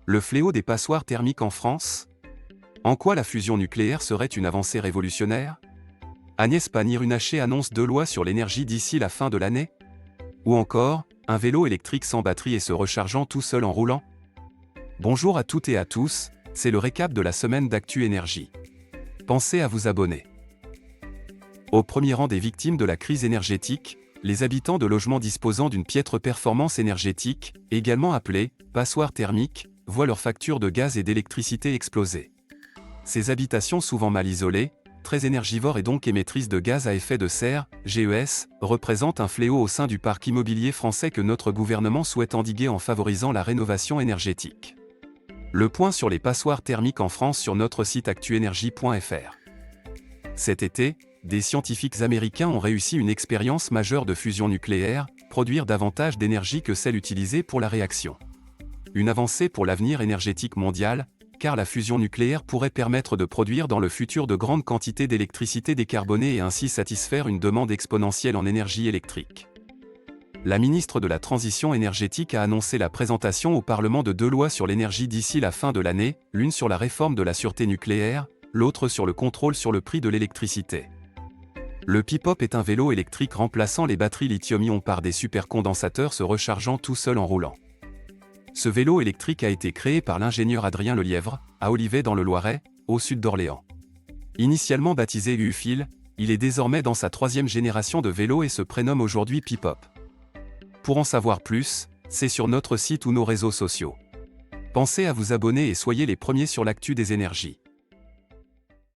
Le fléau des passoires thermiques en France? En quoi la fusion nucléaire serait une avancée révolutionnaire? Agnès Pannier-Runacher annonce 2 lois sur l'énergie d'ici la fin de l'année? Ou encore, un vélo électrique sans batterie et se rechargeant tout seul en roulant? Bonjour à toutes et à tous, c'est le récap de la semaine d'Actu Énergie. Pensez à vous abonner. Au premier rang des victimes de la crise énergétique, les habitants de logements disposant d'une piètre performance énergétique, également appelée passoire thermique, voient leur facture de gaz et d'électricité exploser. Ces habitations souvent mal isolées, très énergivores et donc émettrices de gaz à effet de serre, GES, représentent un fléau au sein du parc immobilier français que notre gouvernement souhaite endiguer en favorisant la rénovation énergétique. Le point sur les passoires thermiques en France sur notre site actuenergie.fr. Cet été, des scientifiques américains ont réussi une expérience majeure de fusion nucléaire, produire davantage d'énergie que celle utilisée pour la réaction. Une avancée pour l'avenir énergétique mondial, car la fusion nucléaire pourrait permettre de produire dans le futur de grandes quantités d'électricité décarbonée et ainsi satisfaire une demande exponentielle en énergie électrique. La ministre de la Transition énergétique a annoncé la présentation au Parlement de 2 lois sur l'énergie d'ici la fin de l'année, l'une sur la réforme de la sûreté nucléaire, l'autre sur le contrôle sur le prix de l'électricité. Le Pipop est un vélo électrique remplaçant les batteries lithium-ion par des supercondensateurs se rechargeant tout seul en roulant. Ce vélo électrique a été créé par l'ingénieur Adrien Lelièvre, à Olivet dans le Loiret, au sud d'Orléans. Initialement baptisé U-Fil, il est désormais dans sa 3e génération de vélos et se prénomme aujourd'hui Pipop. Pour en savoir plus, c'est sur notre site ou nos réseaux sociaux. Pensez à vous abonner et soyez les premiers sur l'actu des énergies.